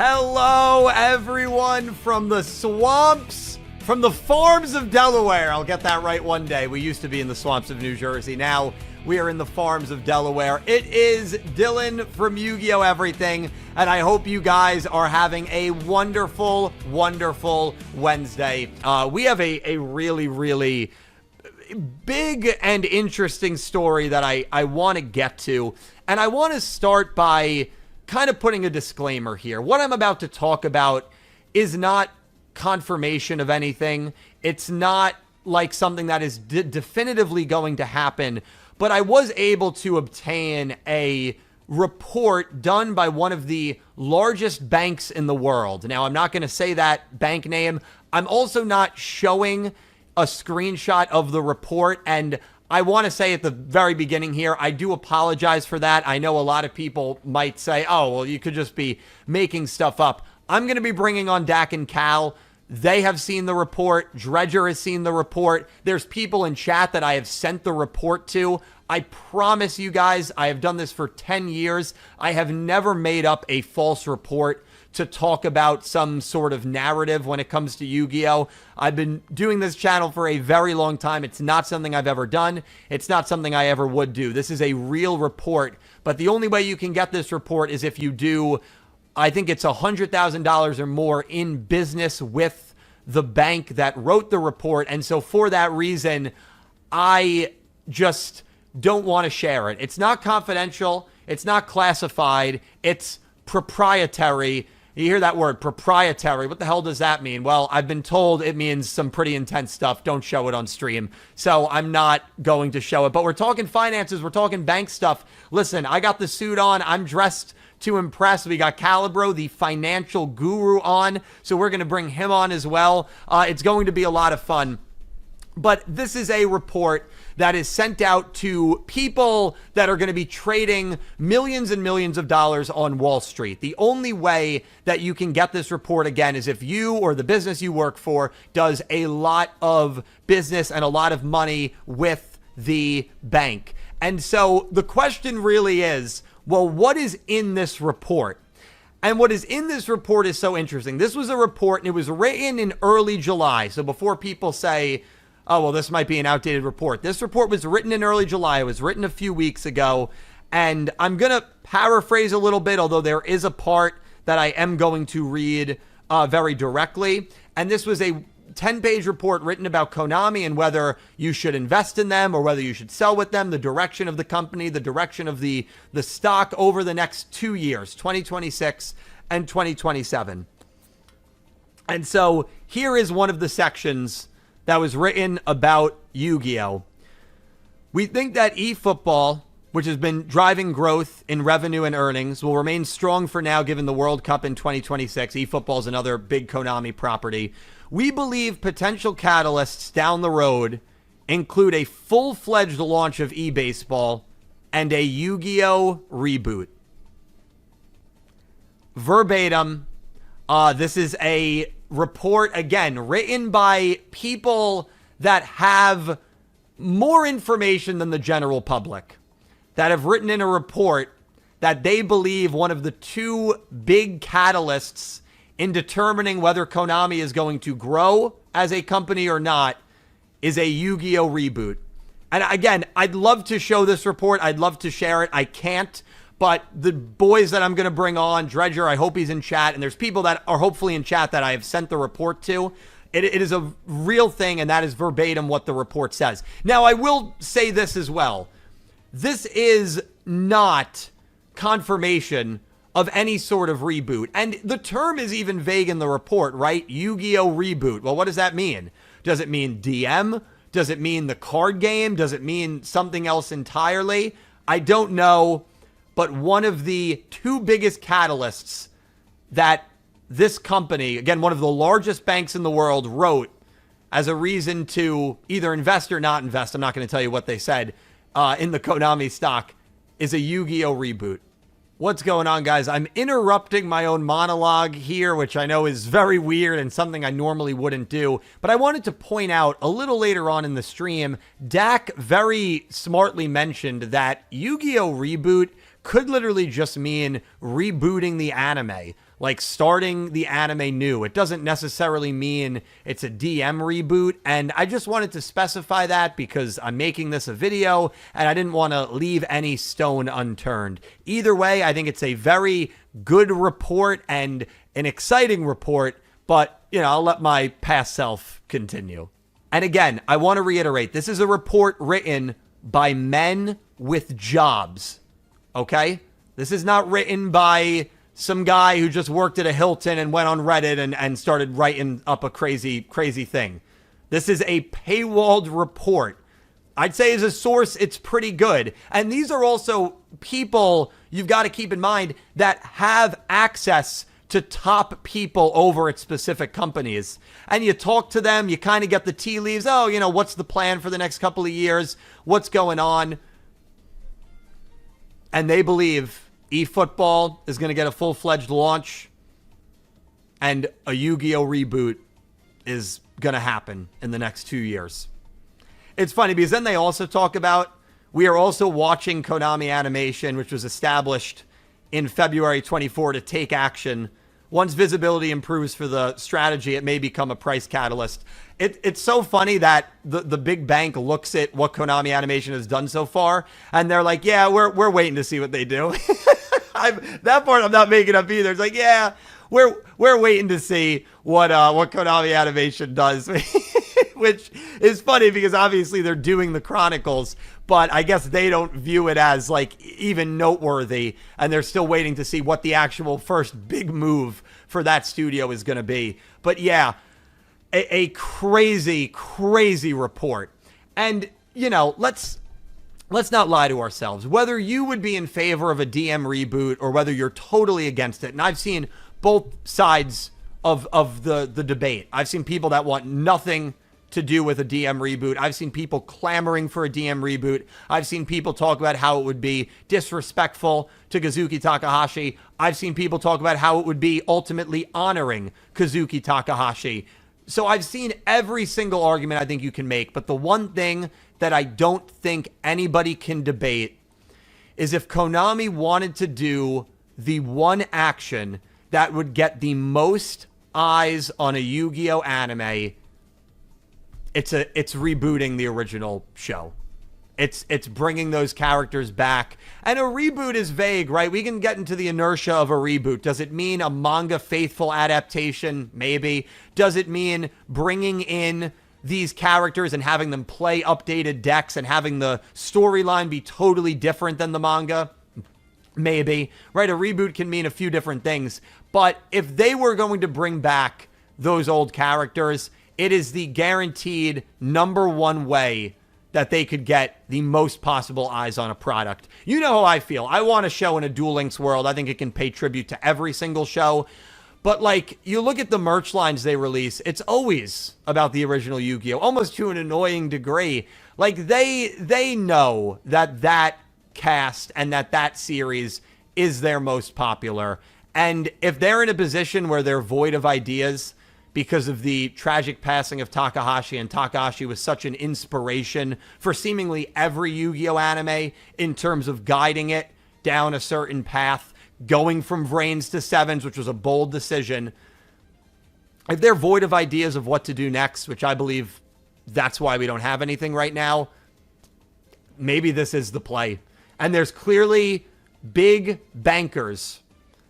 Hello, everyone from the swamps, from the farms of Delaware. I'll get that right one day. We used to be in the swamps of New Jersey. Now we are in the farms of Delaware. It is Dylan from Yu-Gi-Oh! Everything, and I hope you guys are having a wonderful, wonderful Wednesday. We have a really big and interesting story that I want to get to, and I want to start by kind of putting a disclaimer here. What I'm about to talk about is not confirmation of anything. It's not like something that is definitively going to happen, but I was able to obtain a report done by one of the largest banks in the world. Now, I'm not going to say that bank name. I'm also not showing a screenshot of the report, and I want to say at the very beginning here, I do apologize for that. I know a lot of people might say, oh, well, you could just be making stuff up. I'm going to be bringing on Dak and Cal. They have seen the report. Dredger has seen the report. There's people in chat that I have sent the report to. I promise you guys, I have done this for 10 years. I have never made up a false report to talk about some sort of narrative when it comes to Yu-Gi-Oh! I've been doing this channel for a very long time. It's not something I've ever done. It's not something I ever would do. This is a real report, but the only way you can get this report is if you do, I think it's $100,000 or more in business with the bank that wrote the report. And so for that reason, I just don't want to share it. It's not confidential. It's not classified. It's proprietary. You hear that word, proprietary. What the hell does that mean? Well, I've been told it means some pretty intense stuff. Don't show it on stream. So I'm not going to show it. But we're talking finances. We're talking bank stuff. Listen, I got the suit on. I'm dressed to impress. We got Calibro, the financial guru, on. So we're going to bring him on as well. It's going to be a lot of fun. But this is a report that is sent out to people that are going to be trading millions and millions of dollars on Wall Street. The only way that you can get this report, again, is if you or the business you work for does a lot of business and a lot of money with the bank. And so the question really is, well, what is in this report? And what is in this report is so interesting. This was a report, and it was written in early July. So before people say, oh, well, this might be an outdated report. This report was written in early July. It was written a few weeks ago. And I'm going to paraphrase a little bit, although there is a part that I am going to read very directly. And this was a 10-page report written about Konami and whether you should invest in them or whether you should sell with them, the direction of the company, the direction of the stock over the next 2 years, 2026 and 2027. And so here is one of the sections that was written about Yu-Gi-Oh! We think that eFootball, which has been driving growth in revenue and earnings, will remain strong for now given the World Cup in 2026. eFootball is another big Konami property. We believe potential catalysts down the road include a full-fledged launch of eBaseball and a Yu-Gi-Oh! Reboot. Verbatim, this is a report, again, written by people that have more information than the general public, that have written in a report that they believe one of the two big catalysts in determining whether Konami is going to grow as a company or not is a Yu-Gi-Oh! Reboot. And again, I'd love to show this report. I'd love to share it. I can't. But the boys that I'm going to bring on, Dredger, I hope he's in chat. And there's people that are hopefully in chat that I have sent the report to. It is a real thing, and that is verbatim what the report says. Now, I will say this as well. This is not confirmation of any sort of reboot. And the term is even vague in the report, right? Yu-Gi-Oh! Reboot. Well, what does that mean? Does it mean DM? Does it mean the card game? Does it mean something else entirely? I don't know. But one of the two biggest catalysts that this company, again, one of the largest banks in the world, wrote as a reason to either invest or not invest, I'm not going to tell you what they said, in the Konami stock, is a Yu-Gi-Oh! Reboot. What's going on, guys? I'm interrupting my own monologue here, which I know is very weird and something I normally wouldn't do. But I wanted to point out a little later on in the stream, Dak very smartly mentioned that Yu-Gi-Oh! Reboot could literally just mean rebooting the anime. like starting the anime new. It doesn't necessarily mean it's a DM reboot, and I just wanted to specify that because I'm making this a video, and I didn't want to leave any stone unturned. Either way, I think it's a very good report and an exciting report, but, you know, I'll let my past self continue. And again, I want to reiterate, this is a report written by men with jobs, okay? This is not written by some guy who just worked at a Hilton and went on Reddit and started writing up a crazy thing. This is a paywalled report. I'd say as a source, it's pretty good. And these are also people you've got to keep in mind that have access to top people over at specific companies. And you talk to them, you kind of get the tea leaves. Oh, you know, what's the plan for the next couple of years? What's going on? And they believe eFootball is going to get a full-fledged launch, and a Yu-Gi-Oh reboot is going to happen in the next 2 years. It's funny because then they also talk about, we are also watching Konami Animation, which was established in February 24 to take action. Once visibility improves for the strategy, it may become a price catalyst. It's so funny that the big bank looks at what Konami Animation has done so far, and they're like, yeah, we're waiting to see what they do. That part I'm not making up either. It's like, yeah, we're waiting to see what Konami Animation does, which is funny because obviously they're doing the Chronicles, but I guess they don't view it as like even noteworthy, and they're still waiting to see what the actual first big move for that studio is going to be. But yeah, a crazy report. And, you know, let's not lie to ourselves. Whether you would be in favor of a DM reboot or whether you're totally against it, and I've seen both sides of the debate. I've seen people that want nothing to do with a DM reboot. I've seen people clamoring for a DM reboot. I've seen people talk about how it would be disrespectful to Kazuki Takahashi. I've seen people talk about how it would be ultimately honoring Kazuki Takahashi. So I've seen every single argument I think you can make, but the one thing that I don't think anybody can debate is if Konami wanted to do the one action that would get the most eyes on a Yu-Gi-Oh anime, it's rebooting the original show. It's bringing those characters back. And a reboot is vague, right? We can get into the inertia of a reboot. Does it mean a manga faithful adaptation? Maybe. Does it mean bringing in these characters and having them play updated decks and having the storyline be totally different than the manga? Maybe. Right? A reboot can mean a few different things. But if they were going to bring back those old characters, it is the guaranteed number one way that they could get the most possible eyes on a product. You know how I feel. I want a show in a Duel Links world. I think it can pay tribute to every single show. But, like, you look at the merch lines they release, it's always about the original Yu-Gi-Oh! Almost to an annoying degree. Like, they know that cast and that series is their most popular. And if they're in a position where they're void of ideas because of the tragic passing of Takahashi, and Takahashi was such an inspiration for seemingly every Yu-Gi-Oh! Anime in terms of guiding it down a certain path, going from Vrains to Sevens, which was a bold decision. If they're void of ideas of what to do next, which I believe that's why we don't have anything right now, maybe this is the play. And there's clearly big bankers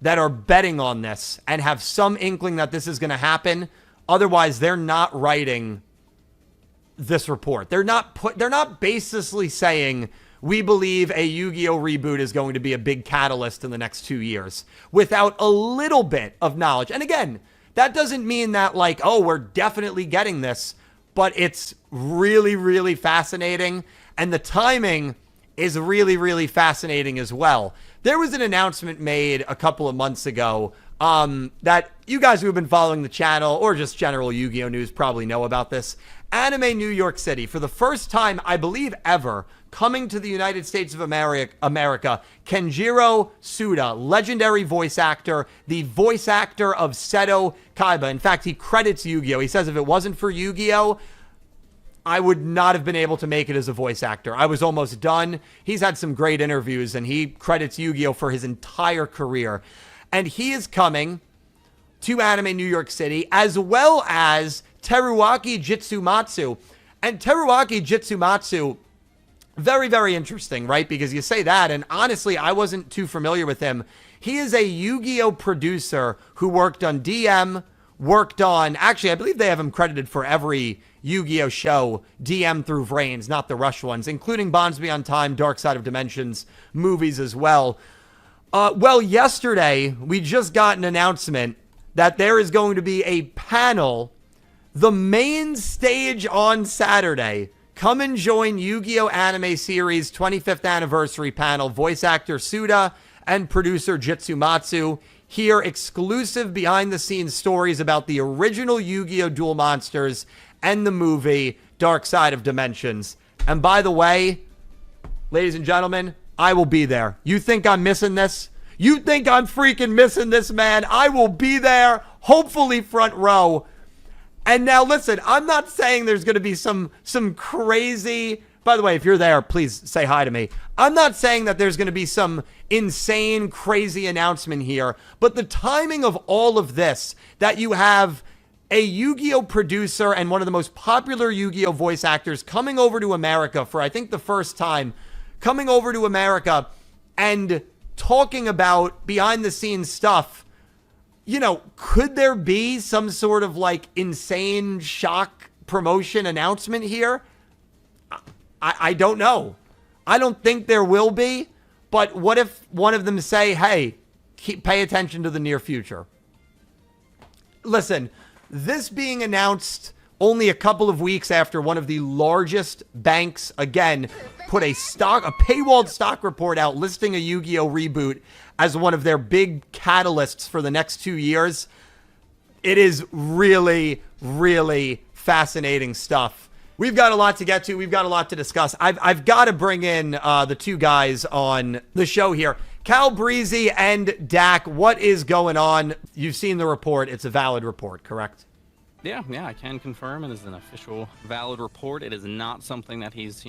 that are betting on this and have some inkling that this is going to happen. Otherwise, they're not writing this report. They're not basically saying, we believe a Yu-Gi-Oh! Reboot is going to be a big catalyst in the next 2 years, without a little bit of knowledge. And again, that doesn't mean that, like, oh, we're definitely getting this, but it's really fascinating. And the timing is really fascinating as well. There was an announcement made a couple of months ago that you guys who have been following the channel or just general Yu-Gi-Oh! News probably know about this. Anime New York City, for the first time, I believe ever, coming to the United States of America, Kenjiro Suda, legendary voice actor, the voice actor of Seto Kaiba. In fact, he credits Yu-Gi-Oh! He says if it wasn't for Yu-Gi-Oh!, I would not have been able to make it as a voice actor. I was almost done. He's had some great interviews, and he credits Yu-Gi-Oh! For his entire career. And he is coming to Anime New York City, as well as Teruaki Jitsumatsu. And Teruaki Jitsumatsu, very, very interesting, right? Because you say that, and honestly, I wasn't too familiar with him. He is a Yu-Gi-Oh producer who worked on DM, worked on, actually, I believe they have him credited for every Yu-Gi-Oh show, DM through Vrains, not the Rush ones, including Bonds Beyond Time, Dark Side of Dimensions movies as well. Well, yesterday, we just got an announcement that there is going to be a panel, the main stage on Saturday. Come and join Yu-Gi-Oh! Anime Series 25th Anniversary panel. Voice actor Suda and producer Jitsumatsu. Hear exclusive behind-the-scenes stories about the original Yu-Gi-Oh! Duel Monsters and the movie Dark Side of Dimensions. And by the way, ladies and gentlemen, I will be there. You think I'm missing this? You think I'm freaking missing this, man? I will be there, hopefully front row. And now listen, I'm not saying there's going to be some crazy, by the way, if you're there, please say hi to me. I'm not saying that there's going to be some insane, crazy announcement here, but the timing of all of this, that you have a Yu-Gi-Oh producer and one of the most popular Yu-Gi-Oh voice actors coming over to America for, I think, the first time, coming over to America and talking about behind the scenes stuff. You know, could there be some sort of like insane shock promotion announcement here? I don't know. I don't think there will be, but what if one of them say, hey, pay attention to the near future? Listen, this being announced only a couple of weeks after one of the largest banks, again, put a paywalled stock report out listing a Yu-Gi-Oh! Reboot as one of their big catalysts for the next 2 years. It is really, really fascinating stuff. We've got a lot to get to. We've got a lot to discuss. I've got to bring in the two guys on the show here. Cal Breezy and Dak, what is going on? You've seen the report. It's a valid report, correct? Yeah, I can confirm it is an official, valid report. It is not something that he's,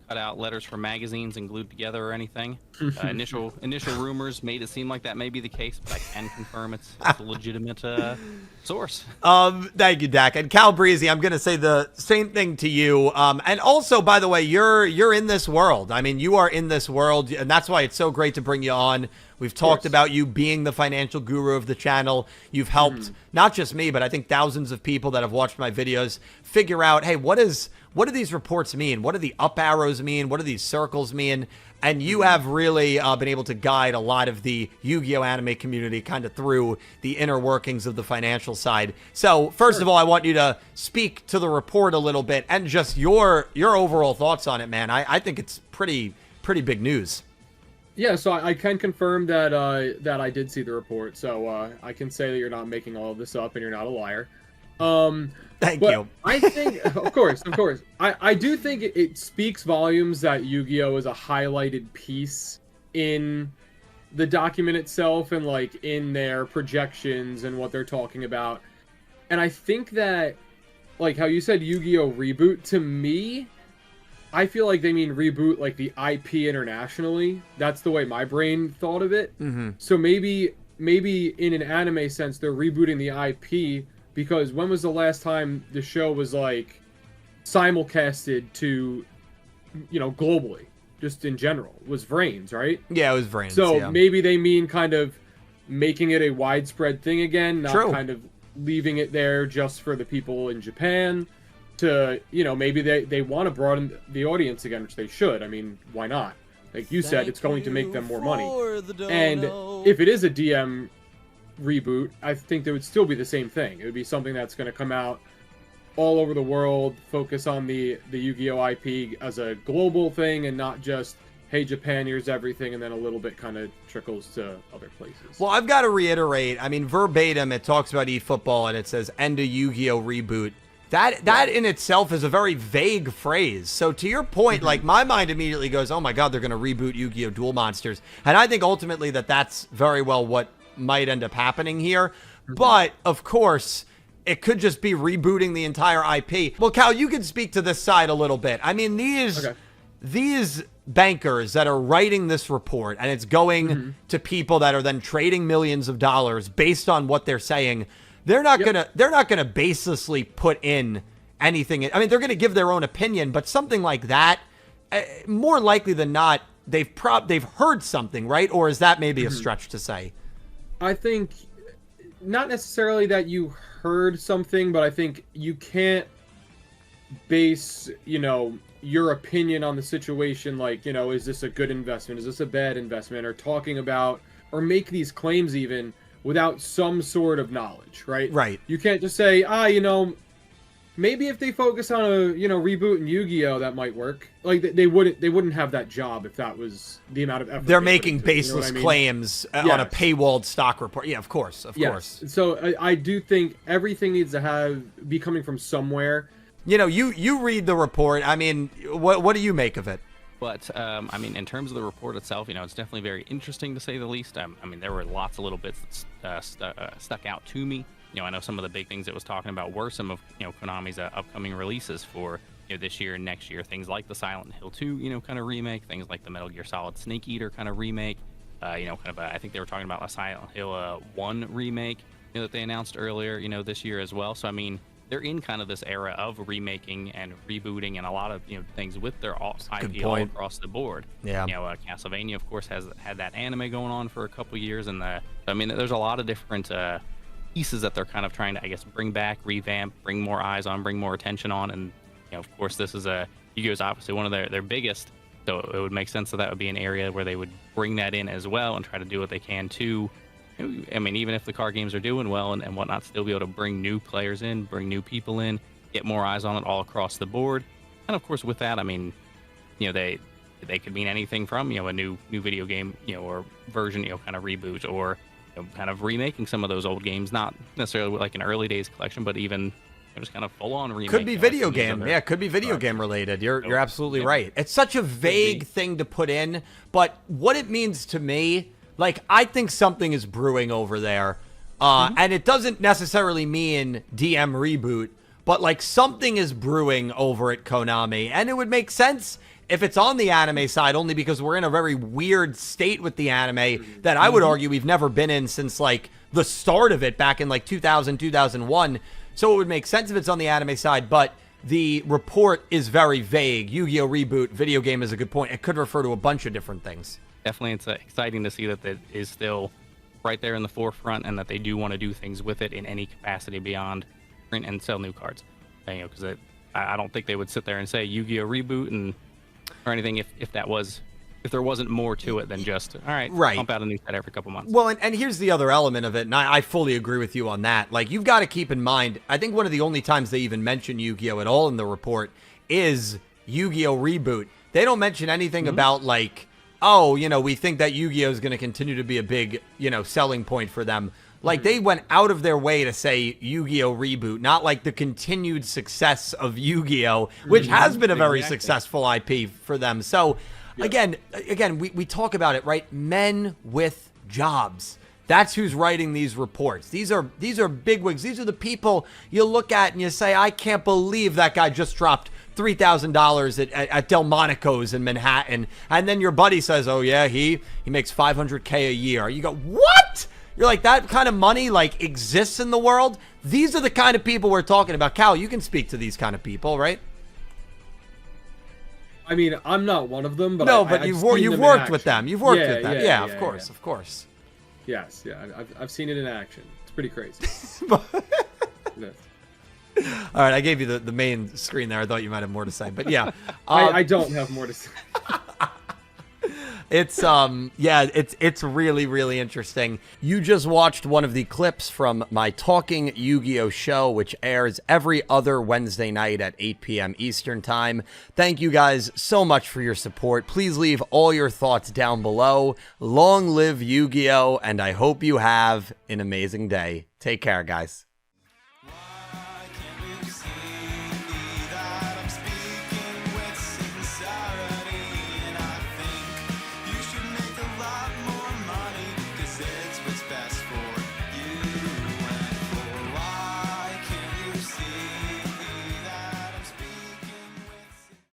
cut out letters from magazines and glued together or anything. Initial rumors made it seem like that may be the case, but I can confirm it's a legitimate source. Thank you, Dak. And Cal Breezy, I'm going to say the same thing to you. And also, by the way, you're in this world. I mean, you are in this world, and that's why it's so great to bring you on. We've talked about you being the financial guru of the channel. You've helped not just me, but I think thousands of people that have watched my videos figure out, hey, what do these reports mean? What do the up arrows mean? What do these circles mean? And you have really been able to guide a lot of the Yu-Gi-Oh! Anime community kind of through the inner workings of the financial side. So first of all, I want you to speak to the report a little bit and just your overall thoughts on it, man. I think it's pretty big news. Yeah, so I can confirm that that I did see the report. So I can say that you're not making all of this up and you're not a liar. Thank you. I think, of course. I do think it speaks volumes that Yu-Gi-Oh! Is a highlighted piece in the document itself and like in their projections and what they're talking about. And I think that, like how you said Yu-Gi-Oh! Reboot, to me, I feel like they mean reboot like the IP internationally. That's the way my brain thought of it. So maybe in an anime sense, they're rebooting the IP, because when was the last time the show was like simulcasted to, globally, just in general? It was Vrains, right? Yeah, it was Vrains. So maybe they mean kind of making it a widespread thing again, not kind of leaving it there just for the people in Japan. To, maybe they want to broaden the audience again, which they should. I mean, why not? Like you said, it's going to make them more money. And if it is a DM reboot, I think there would still be the same thing. It would be something that's going to come out all over the world, focus on the Yu-Gi-Oh! IP as a global thing and not just, hey, Japan, here's everything, and then a little bit kind of trickles to other places. Well, I've got to reiterate, I mean, verbatim, it talks about eFootball and it says, end a Yu-Gi-Oh! Reboot. That in itself is a very vague phrase. So to your point, like my mind immediately goes, oh my God, they're going to reboot Yu-Gi-Oh! Duel Monsters. And I think ultimately that's very well what might end up happening here. But of course, it could just be rebooting the entire IP. Well, Cal, you could speak to this side a little bit. I mean, these bankers that are writing this report, and it's going to people that are then trading millions of dollars based on what they're saying, they're not gonna baselessly put in anything. I mean, they're gonna give their own opinion, but something like that, more likely than not, they've heard something, right? Or is that maybe a stretch to say? I think not necessarily that you heard something, but I think you can't base, your opinion on the situation, like, is this a good investment? Is this a bad investment? Or talking about, or make these claims even without some sort of knowledge, right? Right. You can't just say, maybe if they focus on a, reboot and Yu-Gi-Oh, that might work. Like, they wouldn't have that job if that was the amount of effort they're making baseless claims on a paywalled stock report. Yeah, of course, of course. So I do think everything needs to be coming from somewhere. You read the report. I mean, what do you make of it? But, I mean, in terms of the report itself, it's definitely very interesting to say the least. I mean, there were lots of little bits that stuck out to me. I know some of the big things it was talking about were some of, Konami's upcoming releases for, this year and next year. Things like the Silent Hill 2, kind of remake. Things like the Metal Gear Solid Snake Eater kind of remake. I think they were talking about a Silent Hill 1 remake, that they announced earlier, this year as well. So, I mean, they're in kind of this era of remaking and rebooting and a lot of things with their IP all across the board. Yeah. Castlevania, of course, has had that anime going on for a couple years, and I mean, there's a lot of different pieces that they're kind of trying to, I guess, bring back, revamp, bring more eyes on, bring more attention on, and of course, this is Yu-Gi-Oh is obviously one of their biggest, so it would make sense that would be an area where they would bring that in as well and try to do what they can to. I mean, even if the card games are doing well and whatnot, still be able to bring new players in, bring new people in, get more eyes on it all across the board. And of course, with that, I mean, they could mean anything from, a new video game, or version, kind of reboot, or kind of remaking some of those old games, not necessarily like an early days collection, but even just kind of full on remake. Could be video game. Yeah, could be video game related. You're absolutely right. It's such a vague thing to put in, but what it means to me, like, I think something is brewing over there, and it doesn't necessarily mean DM reboot, but, like, something is brewing over at Konami, and it would make sense if it's on the anime side, only because we're in a very weird state with the anime that I would argue we've never been in since, like, the start of it back in, like, 2000, 2001, so it would make sense if it's on the anime side, but the report is very vague. Yu-Gi-Oh! Reboot, video game is a good point. It could refer to a bunch of different things. Definitely, it's exciting to see that it is still right there in the forefront and that they do want to do things with it in any capacity beyond print and sell new cards. Because I don't think they would sit there and say Yu-Gi-Oh! Reboot or anything if there wasn't more to it than just, all right, pump out a new set every couple months. Well, and here's the other element of it, and I fully agree with you on that. Like, you've got to keep in mind, I think one of the only times they even mention Yu-Gi-Oh! At all in the report is Yu-Gi-Oh! Reboot. They don't mention anything about, like, oh, we think that Yu-Gi-Oh! Is going to continue to be a big, selling point for them. Like, they went out of their way to say Yu-Gi-Oh! Reboot, not like the continued success of Yu-Gi-Oh!, which has been a very successful IP for them. So, again, we talk about it, right? Men with jobs. That's who's writing these reports. These are bigwigs. These are the people you look at and you say, I can't believe that guy just dropped $3,000 at Delmonico's in Manhattan, and then your buddy says, oh yeah, he makes $500K a year. You go, what? You're like, that kind of money like exists in the world? These are the kind of people we're talking about. Cal, you can speak to these kind of people, right? I mean, I'm not one of them, but but you've worked with them. You've worked with them. Yeah, of course. Yes, yeah, I've seen it in action. It's pretty crazy. All right, I gave you the main screen there. I thought you might have more to say, but yeah, I don't have more to say. It's it's really, really interesting. You just watched one of the clips from my Talking Yu-Gi-Oh! Show, which airs every other Wednesday night at 8 p.m. Eastern Time. Thank you guys so much for your support. Please leave all your thoughts down below. Long live Yu-Gi-Oh! And I hope you have an amazing day. Take care, guys.